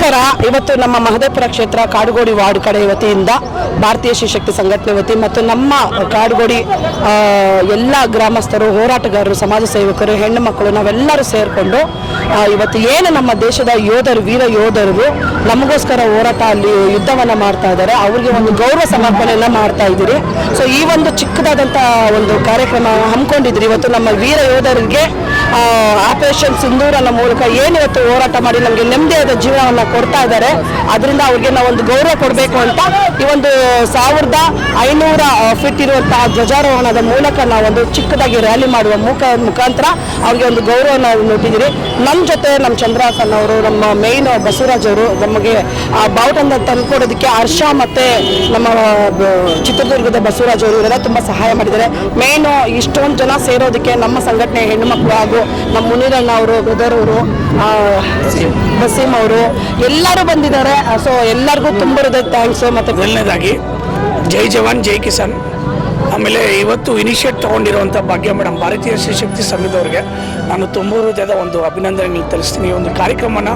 ನಮಸ್ಕಾರ. ಇವತ್ತು ನಮ್ಮ ಮಹದೇವಪುರ ಕ್ಷೇತ್ರ ಕಾಡುಗೋಡಿ ವಾರ್ಡ್ ಕಡೆ ವತಿಯಿಂದ ಭಾರತೀಯ ಶಿವಶಕ್ತಿ ಸಂಘಟನೆ ವತಿ ಮತ್ತು ನಮ್ಮ ಕಾಡುಗೋಡಿ ಎಲ್ಲ ಗ್ರಾಮಸ್ಥರು, ಹೋರಾಟಗಾರರು, ಸಮಾಜ ಸೇವಕರು, ಹೆಣ್ಣು ಮಕ್ಕಳು ನಾವೆಲ್ಲರೂ ಸೇರಿಕೊಂಡು ಇವತ್ತು ಏನು ನಮ್ಮ ದೇಶದ ಯೋಧರು, ವೀರ ಯೋಧರು ನಮಗೋಸ್ಕರ ಹೋರಾಟ ಅಲ್ಲಿ ಯುದ್ಧವನ್ನು ಮಾಡ್ತಾ ಇದ್ದಾರೆ, ಅವರಿಗೆ ಒಂದು ಗೌರವ ಸಮರ್ಪಣೆಯನ್ನು ಮಾಡ್ತಾ ಇದ್ದೀರಿ. ಸೊ ಈ ಒಂದು ಚಿಕ್ಕದಾದಂಥ ಒಂದು ಕಾರ್ಯಕ್ರಮ ಹಮ್ಮಿಕೊಂಡಿದ್ರಿ. ಇವತ್ತು ನಮ್ಮ ವೀರ ಯೋಧರಿಗೆ ಆಪರೇಷನ್ ಸಿಂಧೂರನ ಮೂಲಕ ಏನು ಇವತ್ತು ಹೋರಾಟ ಮಾಡಿ ನಮಗೆ ನೆಮ್ಮದಿಯಾದ ಜೀವನವನ್ನು ಕೊಡ್ತಾ ಇದ್ದಾರೆ, ಅದರಿಂದ ಅವ್ರಿಗೆ ನಾವು ಒಂದು ಗೌರವ ಕೊಡಬೇಕು ಅಂತ ಈ ಒಂದು 1500 ಫೀಟ್ ಇರುವಂತಹ ಧ್ವಜಾರೋಹಣದ ಮೂಲಕ ನಾವೊಂದು ಚಿಕ್ಕದಾಗಿ ರ್ಯಾಲಿ ಮಾಡುವ ಮುಖಾಂತರ ಅವ್ರಿಗೆ ಒಂದು ಗೌರವ ನಾವು ನೀಡಿದ್ದೀರಿ. ನಮ್ಮ ಜೊತೆ ನಮ್ಮ ಚಂದ್ರಹಾಸನ್ ಅವರು, ನಮ್ಮ ಮೇಯ್ನ್ ಬಸವರಾಜ್ ಅವರು ನಮಗೆ ಆ ಬಾವುಟನ್ನು ತಂದುಕೊಡೋದಕ್ಕೆ ಹರ್ಷ ಮತ್ತು ನಮ್ಮ ಚಿತ್ರದುರ್ಗದ ಬಸವರಾಜ್ ಅವರು ಇವರೆಲ್ಲ ತುಂಬ ಸಹಾಯ ಮಾಡಿದ್ದಾರೆ. ಮೇಯ್ನು ಇಷ್ಟೊಂದು ಜನ ಸೇರೋದಕ್ಕೆ ನಮ್ಮ ಸಂಘಟನೆ ಹೆಣ್ಣುಮಕ್ಕಳು ಹಾಗೂ ನಮ್ಮ ಮುನಿರಣ್ಣ ಅವರು, ಬ್ರದರ್ ಅವರು, ಬಸೀಮ್ ಅವರು ಎಲ್ಲರೂ ಬಂದಿದ್ದಾರೆ. ಸೊ ಎಲ್ಲರಿಗೂ ತುಂಬ ಥ್ಯಾಂಕ್ಸು. ಮತ್ತು ಮೊದಲನೇದಾಗಿ ಜೈ ಜವಾನ್ ಜೈ ಕಿಸಾನ್. ಆಮೇಲೆ ಇವತ್ತು ಇನಿಷಿಯೇಟ್ ತೊಗೊಂಡಿರುವಂಥ ಭಾಗ್ಯ ಮೇಡಮ್, ಭಾರತೀಯ ಶಿವಶಕ್ತಿ ಸಂಘದವ್ರಿಗೆ ನಾನು ತುಂಬ ಹೃದಯದ ಒಂದು ಅಭಿನಂದನೆ ತಿಳಿಸ್ತೀನಿ. ಈ ಒಂದು ಕಾರ್ಯಕ್ರಮನ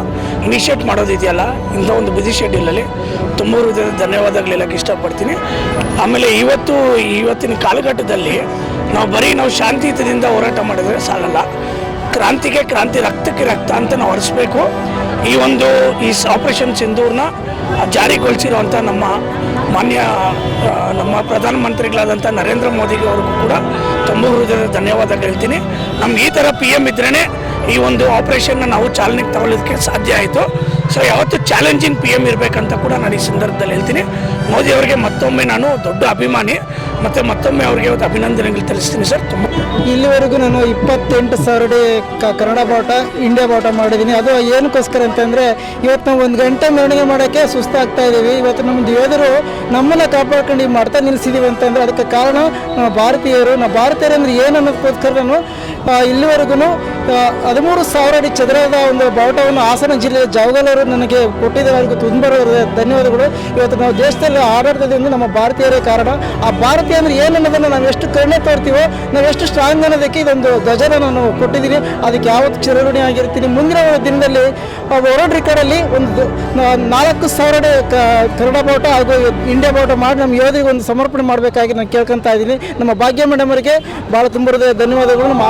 ಇನಿಷಿಯೇಟ್ ಮಾಡೋದಿದೆಯಲ್ಲ, ಇಂಥ ಒಂದು ಬಿಸಿ ಶೆಡ್ಯೂಲಲ್ಲಿ ತುಂಬ ಹೃದಯದ ಧನ್ಯವಾದಗಳು ಹೇಳೋಕ್ಕೆ ಇಷ್ಟಪಡ್ತೀನಿ. ಆಮೇಲೆ ಇವತ್ತಿನ ಕಾಲಘಟ್ಟದಲ್ಲಿ ನಾವು ಶಾಂತಿಯುತದಿಂದ ಹೋರಾಟ ಮಾಡಿದ್ರೆ ಸಾಲಲ್ಲ, ಕ್ರಾಂತಿಗೆ ಕ್ರಾಂತಿ, ರಕ್ತಕ್ಕೆ ರಕ್ತ ಅಂತ ನಾವು ಹರಿಸ್ಬೇಕು. ಈ ಆಪರೇಷನ್ ಸಿಂಧೂರ್ನ ಜಾರಿಗೊಳಿಸಿರುವಂಥ ನಮ್ಮ ಪ್ರಧಾನಮಂತ್ರಿಗಳಾದಂಥ ನರೇಂದ್ರ ಮೋದಿಗೆ ಅವ್ರಿಗೂ ಕೂಡ ತುಂಬ ಹೃದಯದ ಧನ್ಯವಾದಗಳು ಹೇಳ್ತೀನಿ. ನಮ್ಗೆ ಈ ಥರ PM ಇದ್ರೇ ಈ ಒಂದು ಆಪರೇಷನ್ನ ನಾವು ಚಾಲನೆಗೆ ತಗೊಳ್ಳೋದಕ್ಕೆ ಸಾಧ್ಯ ಆಯಿತು. ಸೊ ಯಾವತ್ತು ಚಾಲೆಂಜಿಂಗ್ PM ಇರಬೇಕಂತ ಕೂಡ ನಾನು ಈ ಸಂದರ್ಭದಲ್ಲಿ ಹೇಳ್ತೀನಿ. ಮೋದಿ ಅವರಿಗೆ ಮತ್ತೊಮ್ಮೆ ನಾನು ದೊಡ್ಡ ಅಭಿಮಾನಿ ಮತ್ತು ಮತ್ತೊಮ್ಮೆ ಅವರಿಗೆ ಇವತ್ತು ಅಭಿನಂದನೆಗಳು ತಿಳಿಸ್ತೀನಿ ಸರ್. ತುಂಬ ಇಲ್ಲಿವರೆಗೂ ನಾನು 28,000 ಕನ್ನಡ ಬಾವುಟ, ಇಂಡಿಯಾ ಬಾವುಟ ಮಾಡಿದ್ದೀನಿ. ಅದು ಏನಕ್ಕೋಸ್ಕರ ಅಂತಂದರೆ ಇವತ್ತು ನಾವು 1 ಗಂಟೆ ಮೆರವಣಿಗೆ ಮಾಡೋಕ್ಕೆ ಸುಸ್ತಾಗ್ತಾ ಇದ್ದೀವಿ. ಇವತ್ತು ನಮ್ಮ ಯೋಧರು ನಮ್ಮನ್ನು ಕಾಪಾಡ್ಕೊಂಡು ಮಾಡ್ತಾ ನಿಲ್ಲಿಸಿದ್ದೀವಿ ಅಂತಂದರೆ ಅದಕ್ಕೆ ಕಾರಣ ನಮ್ಮ ಭಾರತೀಯರು ಅಂದರೆ ಏನು ಅನ್ನೋದಕ್ಕೋಸ್ಕರ ನಾನು ಇಲ್ಲಿವರೆಗೂ 13,000 ಅಡಿ ಚದರದ ಒಂದು ಬಾವುಟವನ್ನು ಹಾಸನ ಜಿಲ್ಲೆಯ ಜಾವಗಲವರು ನನಗೆ ಕೊಟ್ಟಿದ್ದಾರೆ. ಅದಕ್ಕೆ ತುಂಬ ಧನ್ಯವಾದಗಳು. ಇವತ್ತು ನಾವು ದೇಶದಲ್ಲಿ ಆಡಳಿತದಿಂದ ನಮ್ಮ ಭಾರತೀಯರೇ ಕಾರಣ. ಆ ಭಾರತೀಯ ಅಂದರೆ ಏನು ಅನ್ನೋದನ್ನು ನಾವು ಎಷ್ಟು ಕರುಣೆ ತೋರ್ತೀವೋ, ನಾವು ಎಷ್ಟು ಸ್ಟ್ರಾಂಗ್ ಅನ್ನೋದಕ್ಕೆ ಇದೊಂದು ಧ್ವಜನ ನಾನು ಕೊಟ್ಟಿದ್ದೀನಿ. ಅದಕ್ಕೆ ಯಾವತ್ತು ಚಿರಋಣಿ ಆಗಿರ್ತೀನಿ. ಮುಂದಿನ ದಿನದಲ್ಲಿ ವರ್ಲ್ಡ್ ರೆಕಾರ್ಡಲ್ಲಿ ಒಂದು 4,000 ಕನ್ನಡ ಬಾವುಟ ಹಾಗೂ ಇಂಡಿಯಾ ಬಾವುಟ ಮಾಡಿ ನಮ್ಮ ಯೋಧರಿಗೆ ಒಂದು ಸಮರ್ಪಣೆ ಮಾಡಬೇಕಾಗಿ ನಾನು ಕೇಳ್ಕೊತಾ ಇದ್ದೀನಿ. ನಮ್ಮ ಭಾಗ್ಯ ಮೇಡಮ್ ಅವರಿಗೆ ಭಾಳ ತುಂಬ ಧನ್ಯವಾದಗಳು. ನಮ್ಮ